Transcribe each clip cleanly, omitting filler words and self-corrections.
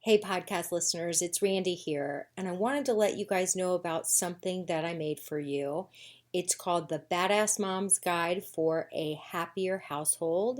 Hey, podcast listeners, it's Randy here, and I wanted to let you guys know about something that I made for you. It's called the Badass Mom's Guide for a Happier Household,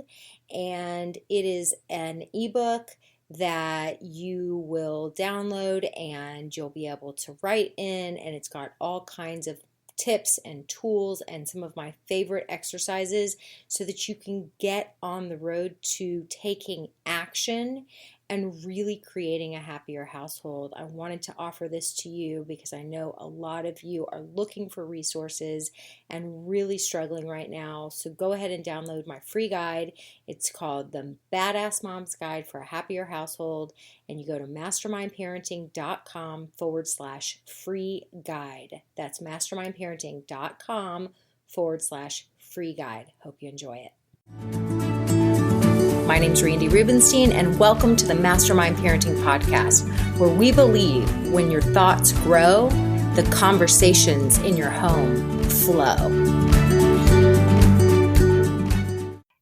and it is an ebook that you will download and you'll be able to write in, and it's got all kinds of tips and tools and some of my favorite exercises so that you can get on the road to taking action and really creating a happier household. I wanted to offer this to you because I know a lot of you are looking for resources and really struggling right now. So go ahead and download my free guide. It's called the Badass Mom's Guide for a Happier Household. And you go to mastermindparenting.com/free guide. That's mastermindparenting.com/free guide. Hope you enjoy it. My name's Randy Rubenstein, and welcome to the Mastermind Parenting Podcast, where we believe when your thoughts grow, the conversations in your home flow.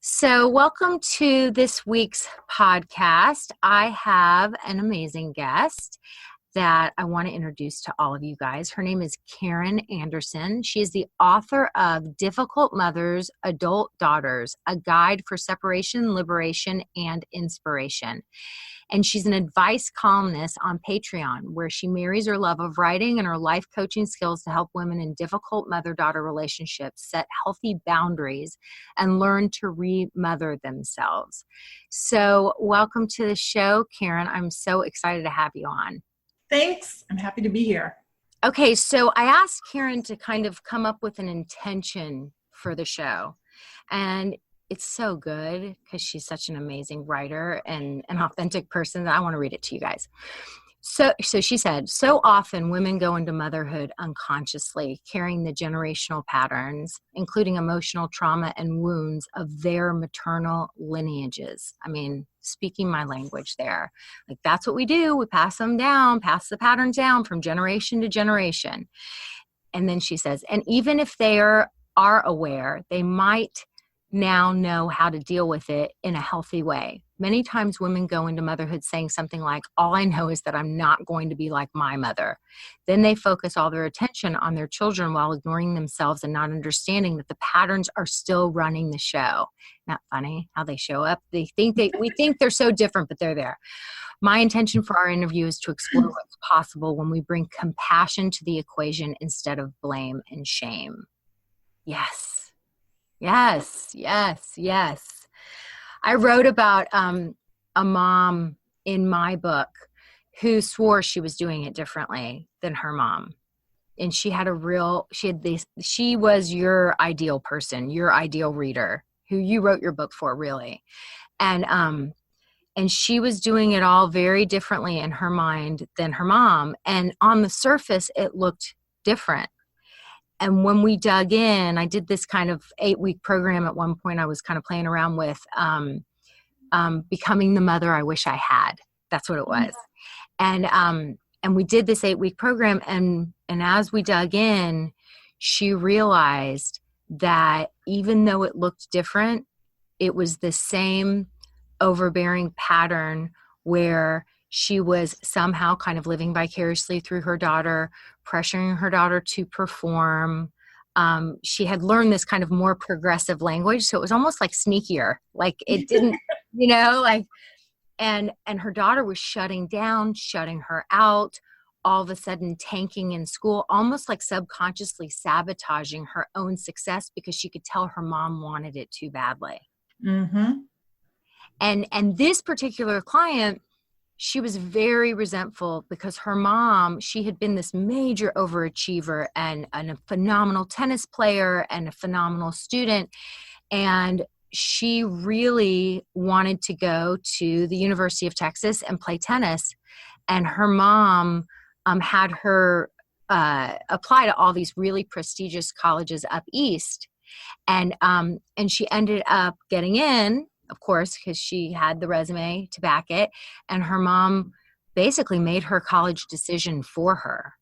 So welcome to this week's podcast. I have an amazing guest that I want to introduce to all of you guys. Her name is Karen Anderson. She is the author of Difficult Mothers, Adult Daughters, A Guide for Separation, Liberation, and Inspiration. And she's an advice columnist on Patreon, where she marries her love of writing and her life coaching skills to help women in difficult mother-daughter relationships set healthy boundaries and learn to re-mother themselves. So welcome to the show, Karen. I'm so excited to have you on. Thanks. I'm happy to be here. Okay, so I asked Karen to kind of come up with an intention for the show. And it's so good because she's such an amazing writer and an authentic person that I want to read it to you guys. So she said, so often women go into motherhood unconsciously, carrying the generational patterns, including emotional trauma and wounds of their maternal lineages. I mean, speaking my language there. Like, that's what we do. We pass them down, pass the patterns down from generation to generation. And then she says, and even if they are aware, they might now know how to deal with it in a healthy way. Many times women go into motherhood saying something like, all I know is that I'm not going to be like my mother. Then they focus all their attention on their children while ignoring themselves and not understanding that the patterns are still running the show. Not funny how they show up. We think they're so different, but they're there. My intention for our interview is to explore what's possible when we bring compassion to the equation instead of blame and shame. Yes. Yes, yes, yes. I wrote about a mom in my book who swore she was doing it differently than her mom. And she was your ideal person, your ideal reader, who you wrote your book for, really. And she was doing it all very differently in her mind than her mom. And on the surface, it looked different. And when we dug in, I did this kind of 8-week program at one point I was kind of playing around with, becoming the mother I wish I had. That's what it was. And we did this 8-week program. And as we dug in, she realized that even though it looked different, it was the same overbearing pattern where she was somehow kind of living vicariously through her daughter, pressuring her daughter to perform. She had learned this kind of more progressive language, so it was almost like sneakier. Like it didn't, and her daughter was shutting down, shutting her out, all of a sudden tanking in school, almost like subconsciously sabotaging her own success because she could tell her mom wanted it too badly. Mm-hmm. And this particular client, she was very resentful because her mom, she had been this major overachiever and a phenomenal tennis player and a phenomenal student. And she really wanted to go to the University of Texas and play tennis. And her mom had her apply to all these really prestigious colleges up east. And she ended up getting in, of course, because she had the resume to back it. And her mom basically made her college decision for her.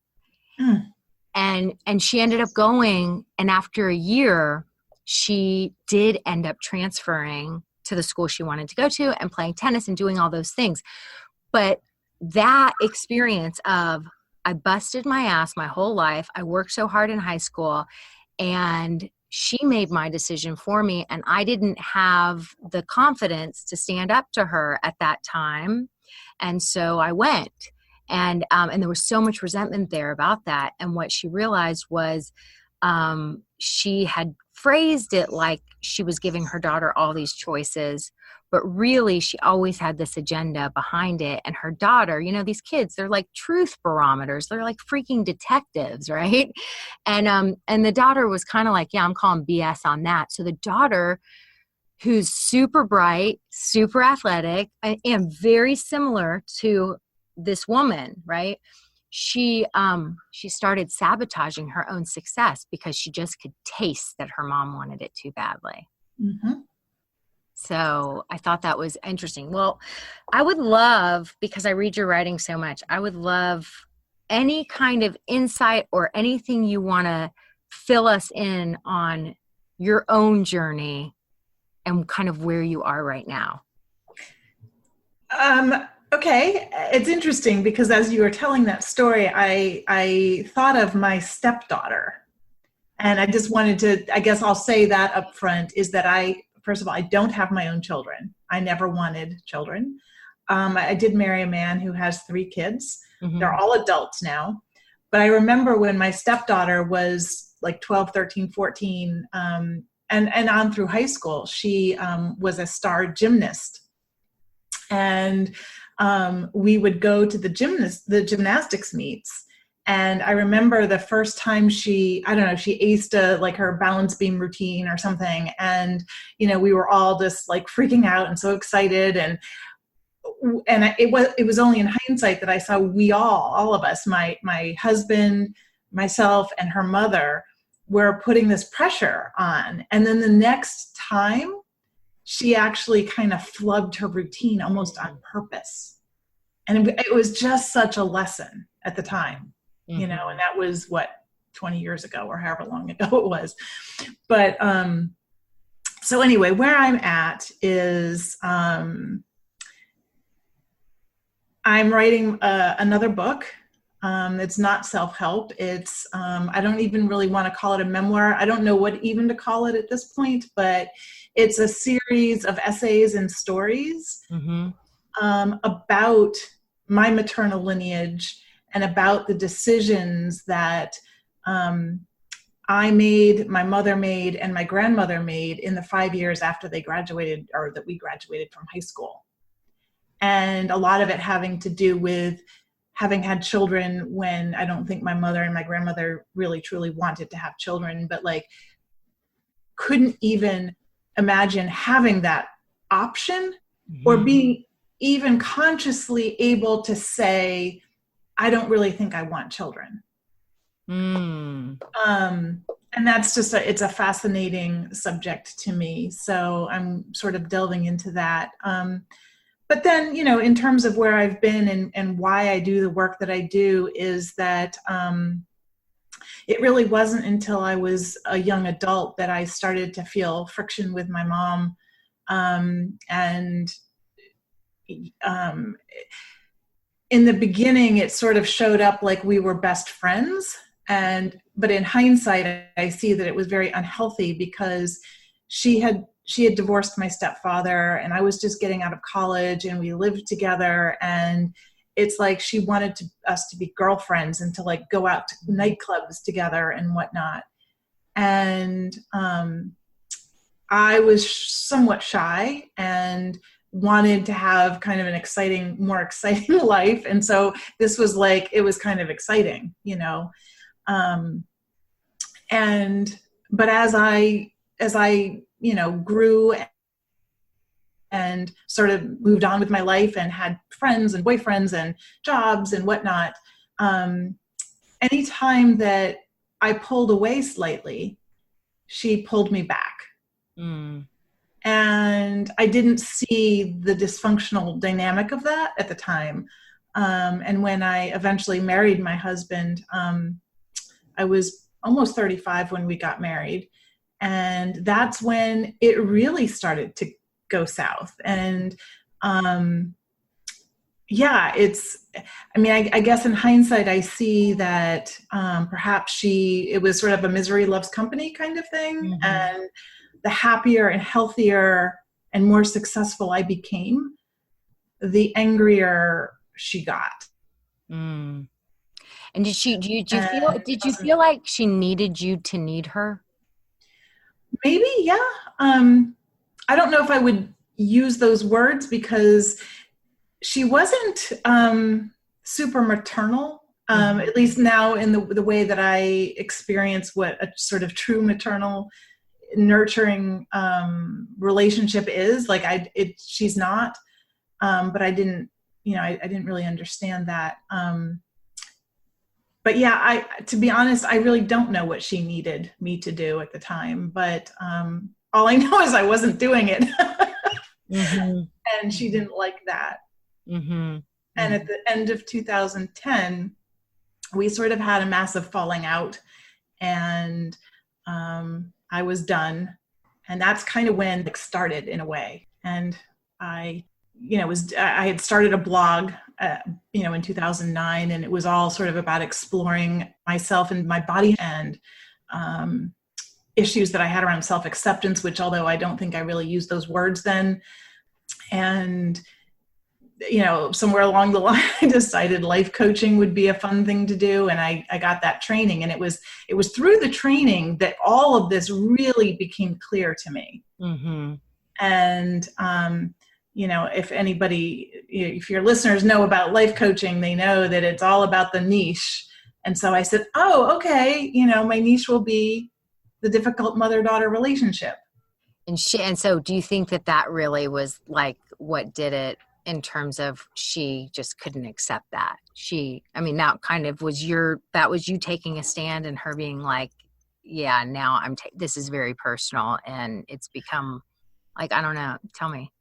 And she ended up going. And after a year, she did end up transferring to the school she wanted to go to and playing tennis and doing all those things. But that experience of, I busted my ass my whole life. I worked so hard in high school, and she made my decision for me. And I didn't have the confidence to stand up to her at that time. And so I went, and there was so much resentment there about that. And what she realized was, she had phrased it like she was giving her daughter all these choices, but really she always had this agenda behind it. And her daughter, these kids, they're like truth barometers. They're like freaking detectives, right? And the daughter was kind of like, yeah, I'm calling BS on that. So the daughter, who's super bright, super athletic, and very similar to this woman, right? She started sabotaging her own success because she just could taste that her mom wanted it too badly. Mm-hmm. So I thought that was interesting. Well, I would love, because I read your writing so much, I would love any kind of insight or anything you want to fill us in on your own journey and kind of where you are right now. Okay, it's interesting because as you were telling that story, I thought of my stepdaughter. And I just wanted to, I guess I'll say that up front, is that first of all, I don't have my own children. I never wanted children. I did marry a man who has 3 kids. Mm-hmm. They're all adults now. But I remember when my stepdaughter was like 12, 13, 14, and on through high school, she was a star gymnast. And we would go to the gymnastics meets. And I remember the first time she aced her balance beam routine or something. And, we were all just like freaking out and so excited. And it was only in hindsight that I saw all of us, my husband, myself, and her mother, were putting this pressure on. And then the next time, she actually kind of flubbed her routine almost on purpose. And it was just such a lesson at the time, mm-hmm. And that was 20 years ago or however long ago it was. But so anyway, where I'm at is I'm writing another book. It's not self-help. It's I don't even really want to call it a memoir. I don't know what even to call it at this point, but it's a series of essays and stories mm-hmm. About my maternal lineage and about the decisions that I made, my mother made, and my grandmother made in the 5 years after they graduated, or that we graduated from high school. And a lot of it having to do with having had children when I don't think my mother and my grandmother really truly wanted to have children, but couldn't even imagine having that option mm-hmm. or being even consciously able to say, I don't really think I want children. Mm. And that's just it's a fascinating subject to me. So I'm sort of delving into that. But then, in terms of where I've been and why I do the work that I do, is that it really wasn't until I was a young adult that I started to feel friction with my mom. In the beginning, it sort of showed up like we were best friends. But in hindsight, I see that it was very unhealthy because she had divorced my stepfather, and I was just getting out of college, and we lived together, and it's like she wanted us to be girlfriends and to go out to nightclubs together and whatnot. And I was somewhat shy and wanted to have kind of an more exciting life. And so this was it was kind of exciting, but as I grew and sort of moved on with my life and had friends and boyfriends and jobs and whatnot, anytime that I pulled away slightly, she pulled me back. Mm. And I didn't see the dysfunctional dynamic of that at the time. And when I eventually married my husband, I was almost 35 when we got married. And that's when it really started to go south. And, yeah, I guess in hindsight, I see that perhaps it was sort of a misery loves company kind of thing. Mm-hmm. And the happier and healthier and more successful I became, the angrier she got. Mm. And did you feel like she needed you to need her? Maybe, yeah. I don't know if I would use those words because she wasn't super maternal, at least now in the way that I experience what a sort of true maternal nurturing relationship is. Like she's not, but I didn't really understand that. But yeah, to be honest, I really don't know what she needed me to do at the time, but all I know is I wasn't doing it. Mm-hmm. And she didn't like that. Mm-hmm. And at the end of 2010, we sort of had a massive falling out, and I was done. And that's kind of when it started in a way. And I had started a blog, in 2009, and it was all sort of about exploring myself and my body and issues that I had around self-acceptance, which although I don't think I really used those words then. And somewhere along the line, I decided life coaching would be a fun thing to do. And I got that training. And it was through the training that all of this really became clear to me. Mm-hmm. And, if your listeners know about life coaching, they know that it's all about the niche. And so I said, oh, okay. My niche will be the difficult mother-daughter relationship. And so do you think that really was like what did it, in terms of she just couldn't accept that? That kind of was you taking a stand and her being like, yeah, now this is very personal and it's become like, I don't know, tell me.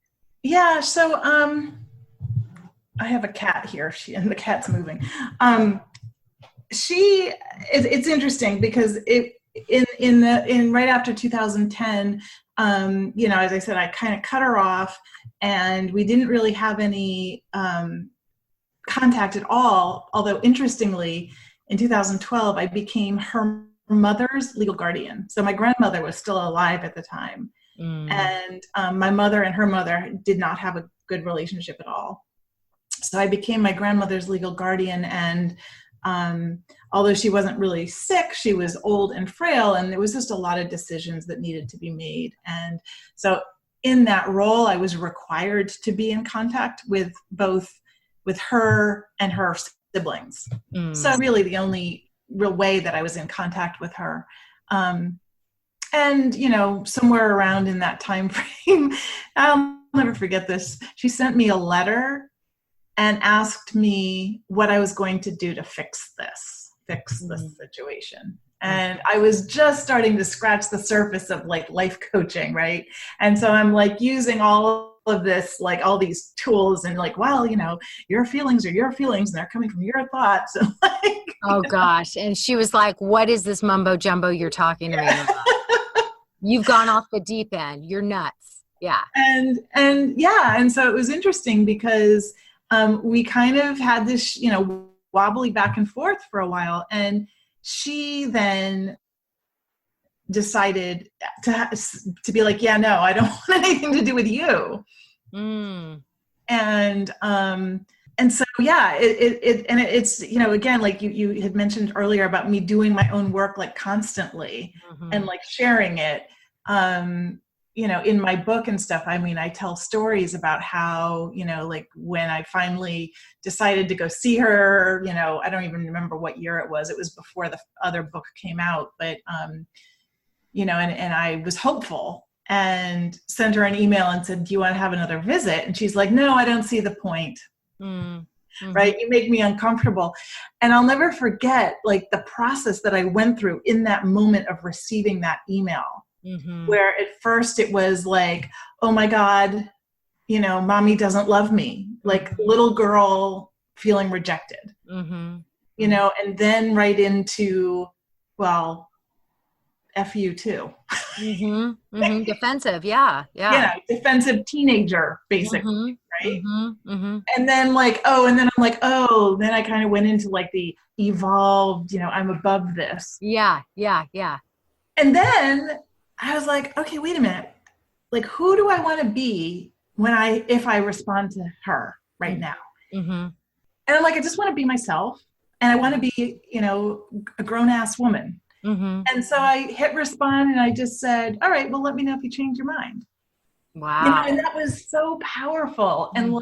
Yeah. So, I have a cat here and the cat's moving. It's interesting because in right after 2010, as I said, I kind of cut her off and we didn't really have any contact at all. Although interestingly, in 2012, I became her mother's legal guardian. So my grandmother was still alive at the time. And my mother and her mother did not have a good relationship at all. So I became my grandmother's legal guardian. And although she wasn't really sick, she was old and frail, and there was just a lot of decisions that needed to be made. And so in that role, I was required to be in contact with her and her siblings. So really the only real way that I was in contact with her. And, somewhere around in that time frame, I'll never forget this. She sent me a letter and asked me what I was going to do to fix this situation. And I was just starting to scratch the surface of like life coaching, right? And so I'm like using all of this, like all these tools and like, well, your feelings are your feelings and they're coming from your thoughts. And like, oh gosh. And she was like, what is this mumbo jumbo you're talking to me about? You've gone off the deep end. You're nuts. Yeah. And so it was interesting because we kind of had this, wobbly back and forth for a while. And she then decided to be like, yeah, no, I don't want anything to do with you. And so, yeah, it's, again, like you had mentioned earlier about me doing my own work, like constantly and like sharing it, in my book and stuff. I tell stories about how, like when I finally decided to go see her, I don't even remember what year it was before the other book came out, but, and I was hopeful and sent her an email and said, do you want to have another visit? And she's like, no, I don't see the point. Right? You make me uncomfortable. And I'll never forget like the process that I went through in that moment of receiving that email, where at first it was like, oh my God, mommy doesn't love me, like little girl feeling rejected, and then right into, well, F you too. Defensive. Yeah. Yeah. Defensive teenager, basically. Right. Mm-hmm. And then then I kind of went into like the evolved, I'm above this. Yeah. Yeah. Yeah. And then I was like, okay, wait a minute. Like, who do I want to be if I respond to her right now? And I'm like, I just want to be myself. And I want to be, a grown ass woman. And so I hit respond and I just said, all right, well, let me know if you change your mind. Wow. And that was so powerful. And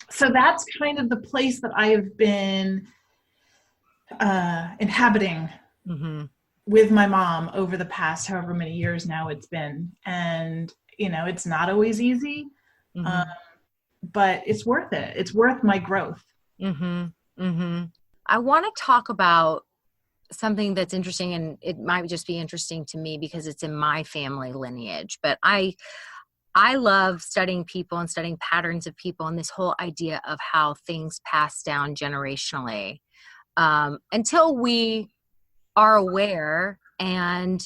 so that's kind of the place that I have been inhabiting with my mom over the past however many years now it's been. And, it's not always easy, but it's worth it. It's worth my growth. I want to talk about something that's interesting, and it might just be interesting to me because it's in my family lineage, but I love studying people and studying patterns of people and this whole idea of how things pass down generationally, until we are aware and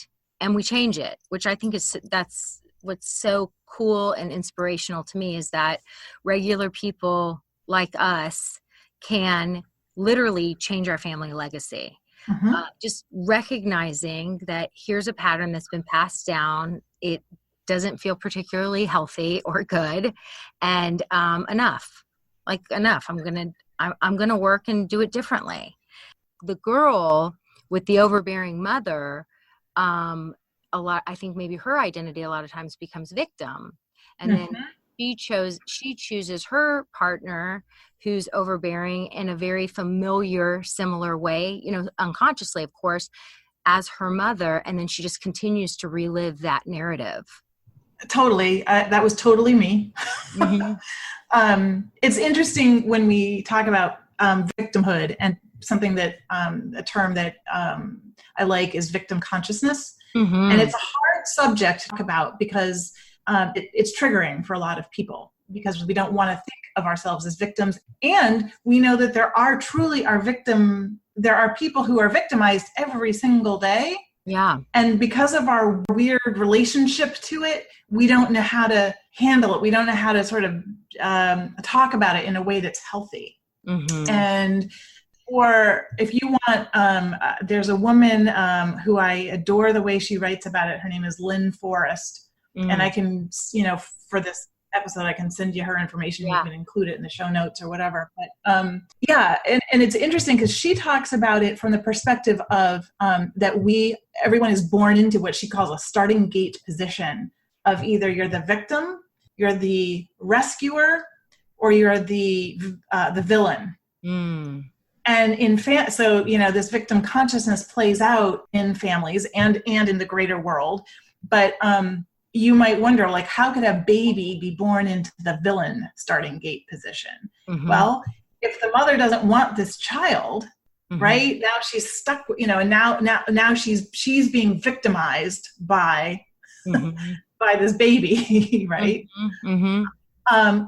we change it, which I think that's what's so cool and inspirational to me, is that regular people like us can literally change our family legacy. Just recognizing that here's a pattern that's been passed down. It doesn't feel particularly healthy or good, and enough. I'm gonna work and do it differently. The girl with the overbearing mother, I think maybe her identity a lot of times becomes victim, and then she chooses her partner who's overbearing in a very familiar, similar way, unconsciously, of course, as her mother. And then she just continues to relive that narrative. Totally. That was totally me. It's interesting when we talk about victimhood, and something that a term that I like is victim consciousness. And it's a hard subject to talk about because it's triggering for a lot of people, because we don't want to think of ourselves as victims. And we know that there are people who are victimized every single day. Yeah. And because of our weird relationship to it, we don't know how to handle it. We don't know how to sort of talk about it in a way that's healthy. And or if you want, there's a woman who I adore the way she writes about it. Her name is Lynn Forrest. And I can, for this episode, I can send you her information. You can include it in the show notes or whatever. But and it's interesting because she talks about it from the perspective of that everyone is born into what she calls a starting gate position of either you're the victim, you're the rescuer, or you're the villain. And so this victim consciousness plays out in families and in the greater world. But you might wonder, like, how could a baby be born into the villain starting gate position? Well, if the mother doesn't want this child, right, now she's stuck, and now she's being victimized by by this baby, right?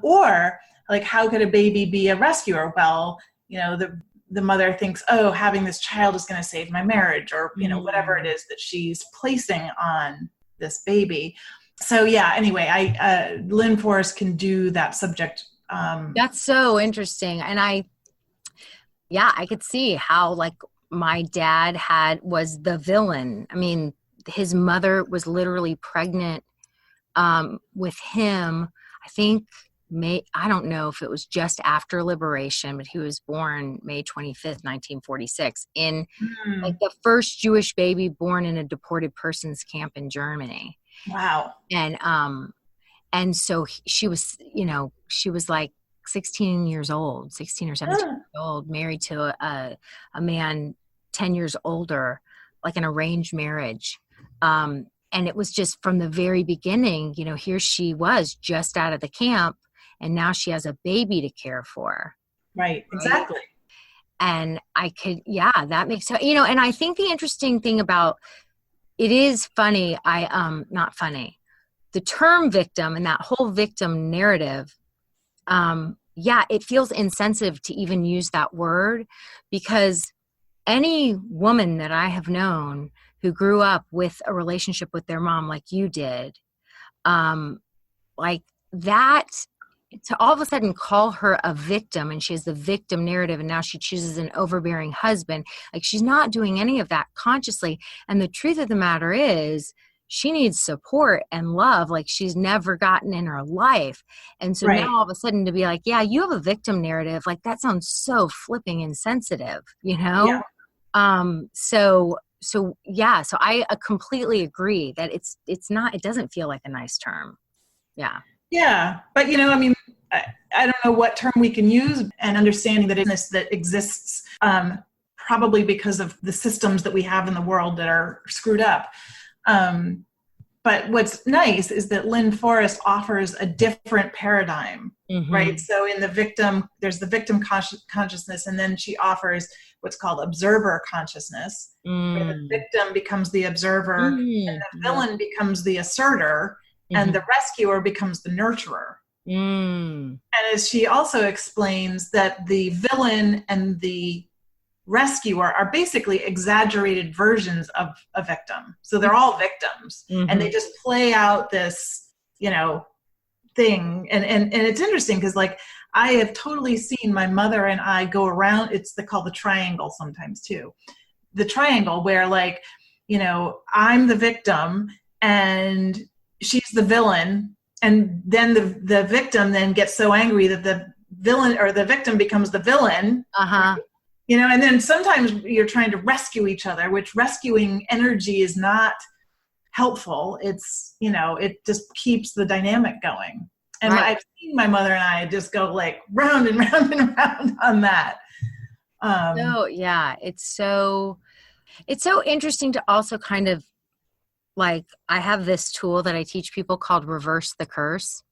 Or like, how could a baby be a rescuer? Well, the mother thinks, oh, having this child is going to save my marriage, or whatever it is that she's placing on this baby. So anyway, Lynn Forrest can do that subject. That's so interesting. And I could see how, like, my dad was the villain. I mean, his mother was literally pregnant with him. I think I don't know if it was just after liberation, but he was born May 25th, 1946, in like the first Jewish baby born in a deported persons camp in Germany. Wow. And so she was like 16 or 17 years old, married to a man 10 years older, like an arranged marriage. And it was just from the very beginning, here she was just out of the camp, and now she has a baby to care for. Right. Exactly. And that makes sense. And I think the interesting thing about it is funny. Not funny. The term victim and that whole victim narrative. It feels insensitive to even use that word, because any woman that I have known who grew up with a relationship with their mom like you did, like that, to all of a sudden call her a victim, and she has the victim narrative, and now she chooses an overbearing husband. Like, she's not doing any of that consciously. And the truth of the matter is, she needs support and love like she's never gotten in her life. And so Right. now all of a sudden to be like, yeah, you have a victim narrative, like that sounds so flipping insensitive, you Yeah. know? So yeah, so I completely agree that it's not, it doesn't feel like a nice term. Yeah. Yeah. But, I mean, I don't know what term we can use, and understanding that illness that exists, probably because of the systems that we have in the world that are screwed up. But what's nice is that Lynn Forrest offers a different paradigm, right? So in there's the victim consciousness, and then she offers what's called observer consciousness, where the victim becomes the observer, and the villain becomes the asserter, and the rescuer becomes the nurturer. And as she also explains, that the villain and the rescuer are basically exaggerated versions of a victim. So they're all victims, and they just play out this, thing. And it's interesting because, like, I have totally seen my mother and I go around. They call the triangle sometimes too. The triangle where, like, I'm the victim and she's the villain. And then the victim then gets so angry that the villain or the victim becomes the villain. And then sometimes you're trying to rescue each other, which rescuing energy is not helpful. It's, it just keeps the dynamic going. And I've seen my mother and I just go like round and round and round on that. Yeah, it's so interesting to also kind of, like, I have this tool that I teach people called reverse the curse,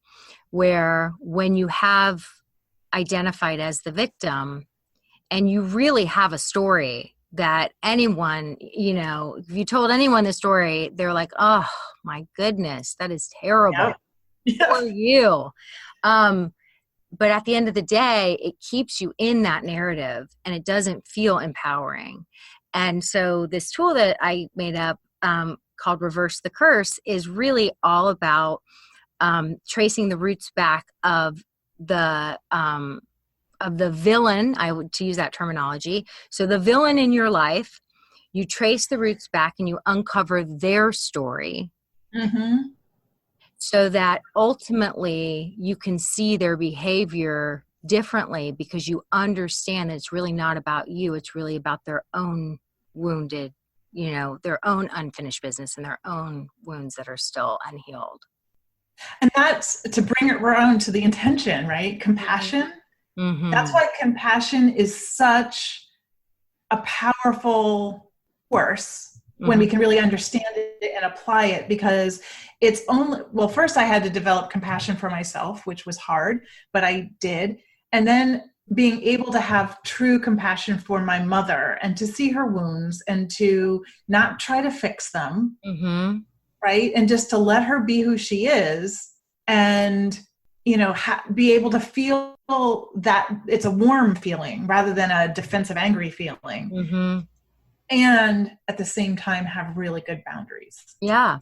where when you have identified as the victim and you really have a story that anyone, if you told anyone the story, they're like, oh my goodness, that is terrible for you. But at the end of the day, it keeps you in that narrative and it doesn't feel empowering. And so this tool that I made up, called Reverse the Curse, is really all about tracing the roots back of the villain, to use that terminology. So the villain in your life, you trace the roots back and you uncover their story, so that ultimately you can see their behavior differently, because you understand that it's really not about you. It's really about their own wounded, their own unfinished business and their own wounds that are still unhealed. And that's to bring it around to the intention, right? Compassion. That's why compassion is such a powerful force when we can really understand it and apply it, because it's only, well, first I had to develop compassion for myself, which was hard, but I did. And then being able to have true compassion for my mother and to see her wounds and to not try to fix them, right? And just to let her be who she is, and, be able to feel that it's a warm feeling rather than a defensive, angry feeling. And at the same time, have really good boundaries. Yeah.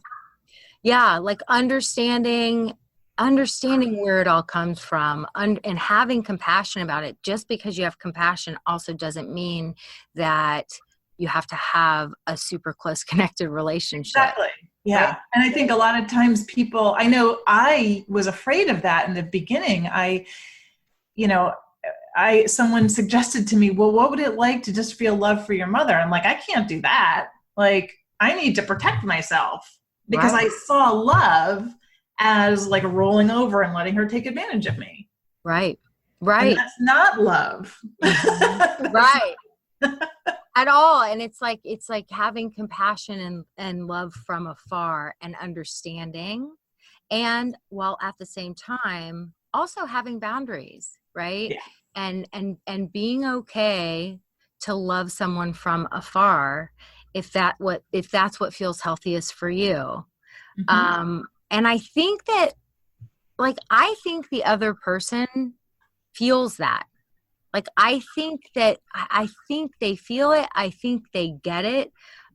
Like understanding where it all comes from, and having compassion about it. Just because you have compassion also doesn't mean that you have to have a super close connected relationship. Exactly. Yeah. Right? And I think a lot of times I know I was afraid of that in the beginning. Someone suggested to me, well, what would it like to just feel love for your mother? I'm like, I can't do that. Like, I need to protect myself, because I saw love as like rolling over and letting her take advantage of me. Right. And that's not love. Right. At all. And it's like having compassion and love from afar and understanding, and while at the same time also having boundaries, right? Yeah. And being okay to love someone from afar if that's what feels healthiest for you. And I think that, like, I think the other person feels that. Like, I think they feel it. I think they get it.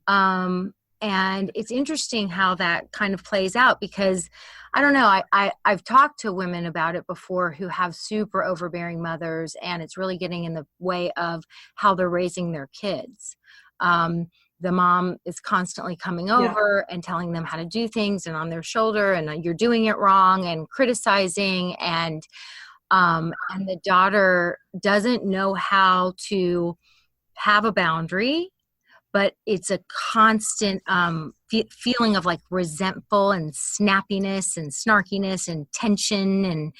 And it's interesting how that kind of plays out, because I don't know, I've talked to women about it before who have super overbearing mothers, and it's really getting in the way of how they're raising their kids. The mom is constantly coming over and telling them how to do things and on their shoulder, and you're doing it wrong, and criticizing, and the daughter doesn't know how to have a boundary, but it's a constant feeling of like resentful and snappiness and snarkiness and tension, and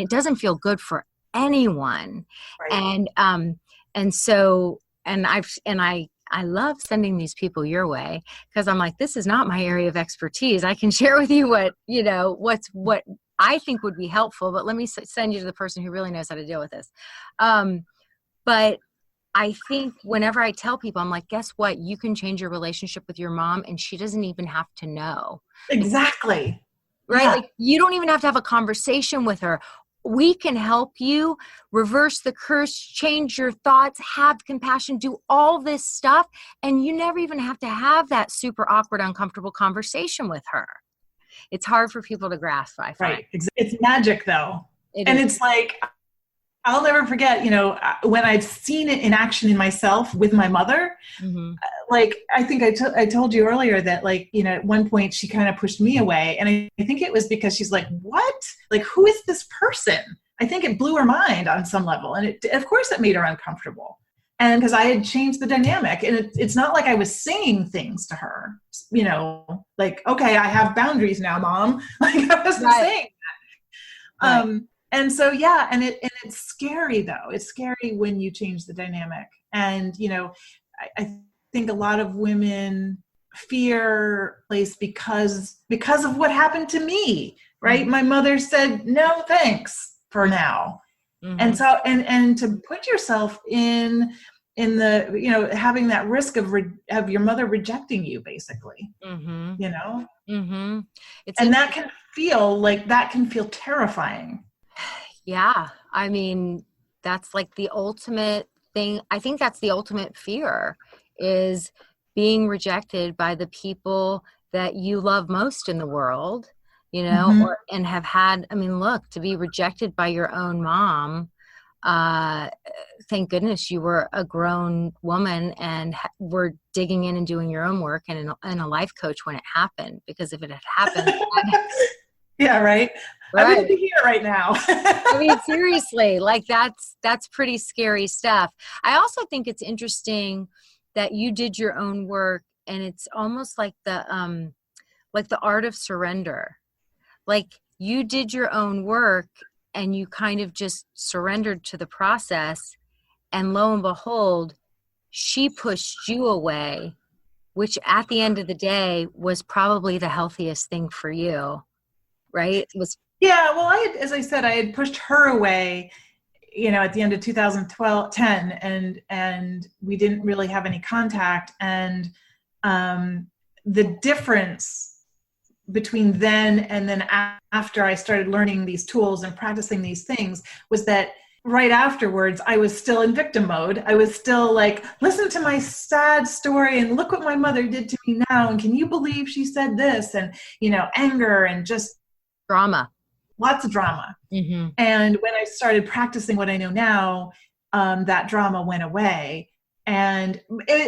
it doesn't feel good for anyone. Right. And so I love sending these people your way, because I'm like, this is not my area of expertise. I can share with you what I think would be helpful, but let me send you to the person who really knows how to deal with this. But I think whenever I tell people, I'm like, guess what? You can change your relationship with your mom, and she doesn't even have to know. Exactly. Right? Yeah. Like, you don't even have to have a conversation with her. We can help you reverse the curse, change your thoughts, have compassion, do all this stuff. And you never even have to have that super awkward, uncomfortable conversation with her. It's hard for people to grasp, I find. Right. It's magic, though. It's like, I'll never forget, when I've seen it in action in myself with my mother, like, I think I told you earlier that, like, at one point she kind of pushed me away. And I think it was because she's like, what? Like, who is this person? I think it blew her mind on some level. And of course it made her uncomfortable. And because I had changed the dynamic, and it's not like I was saying things to her, like, okay, I have boundaries now, Mom. Like, I wasn't saying that. Right. And so, and it's scary, though. It's scary when you change the dynamic. And, I think a lot of women fear place because of what happened to me, right? My mother said, no, thanks for now. And so, and to put yourself in the, having that risk of your mother rejecting you, basically, and that can feel terrifying. Yeah. I mean, that's like the ultimate thing. I think that's the ultimate fear, is being rejected by the people that you love most in the world, and have had, look, to be rejected by your own mom. Thank goodness you were a grown woman and were digging in and doing your own work and a life coach when it happened, because if it had happened, yeah, right. I wouldn't be here right now. Seriously, like, that's pretty scary stuff. I also think it's interesting that you did your own work, and it's almost like the art of surrender. Like, you did your own work and you kind of just surrendered to the process, and lo and behold, she pushed you away, which at the end of the day was probably the healthiest thing for you. Right? Yeah, well, as I said, I had pushed her away, at the end of 2010, and we didn't really have any contact. And the difference between then and then after I started learning these tools and practicing these things was that right afterwards, I was still in victim mode. I was still like, listen to my sad story and look what my mother did to me now. And can you believe she said this? And, anger and just drama. Lots of drama. And when I started practicing what I know now, that drama went away. And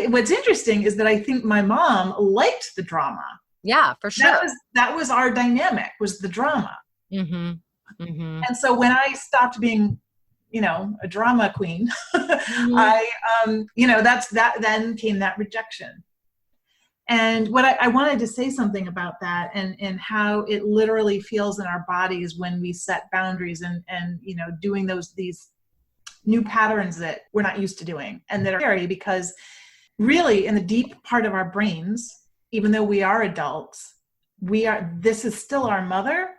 what's interesting is that I think my mom liked the drama. Yeah, for sure. That was our dynamic, was the drama. And so when I stopped being, a drama queen, then came that rejection. And what I wanted to say something about that and how it literally feels in our bodies when we set boundaries and doing these new patterns that we're not used to doing and that are scary, because really in the deep part of our brains, even though we are adults, this is still our mother,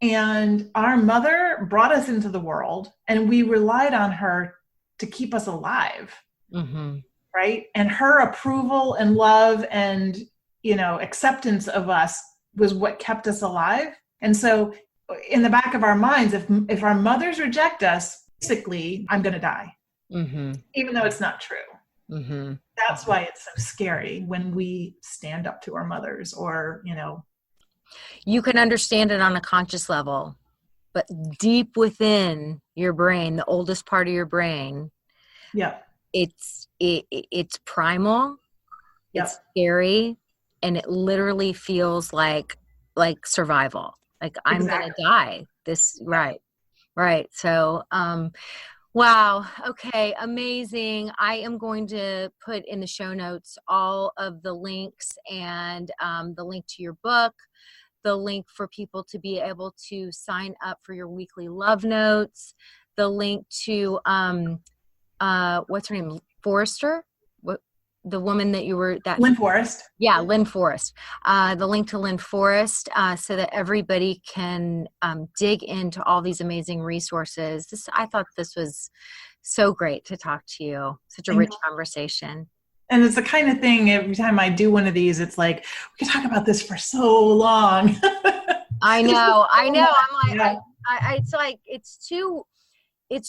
and our mother brought us into the world and we relied on her to keep us alive. Right? And her approval and love and, acceptance of us was what kept us alive. And so in the back of our minds, if our mothers reject us, basically, I'm going to die, even though it's not true. That's why it's so scary when we stand up to our mothers, or, You can understand it on a conscious level, but deep within your brain, the oldest part of your brain, it's primal, it's scary, and it literally feels like survival. Like, I'm gonna die. Right. So, wow. Okay. Amazing. I am going to put in the show notes all of the links, and the link to your book, the link for people to be able to sign up for your weekly love notes, the link to what's her name, Forrester, the woman that you were, that Lynn Forrest. Yeah, Lynn Forrest. The link to Lynn Forrest, so that everybody can dig into all these amazing resources. I thought this was so great to talk to you. Such a rich conversation. And it's the kind of thing, every time I do one of these, it's like, we can talk about this for so long. I know. I'm like, it's like, it's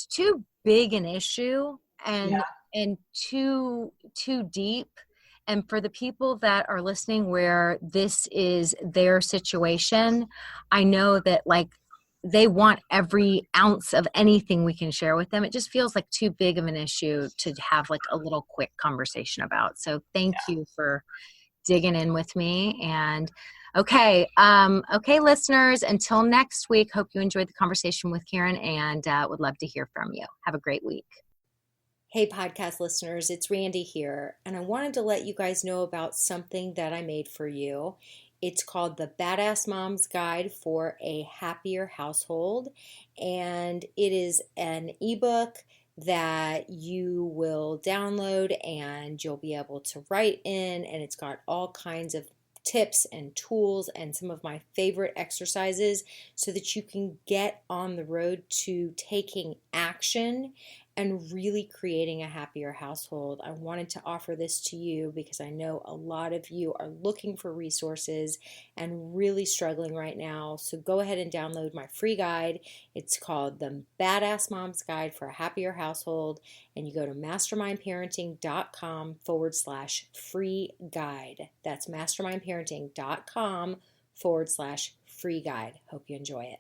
too big an issue, and too deep. And for the people that are listening where this is their situation, I know that, like, they want every ounce of anything we can share with them. It just feels like too big of an issue to have like a little quick conversation about. So thank you for digging in with me. And okay, listeners, until next week, hope you enjoyed the conversation with Karen, and would love to hear from you. Have a great week. Hey podcast listeners, it's Randy here, and I wanted to let you guys know about something that I made for you. It's called the Badass Mom's Guide for a Happier Household, and it is an ebook that you will download and you'll be able to write in, and it's got all kinds of tips and tools and some of my favorite exercises so that you can get on the road to taking action and really creating a happier household. I wanted to offer this to you because I know a lot of you are looking for resources and really struggling right now. So go ahead and download my free guide. It's called the Badass Mom's Guide for a Happier Household. And you go to mastermindparenting.com/free guide. That's mastermindparenting.com/free guide. Hope you enjoy it.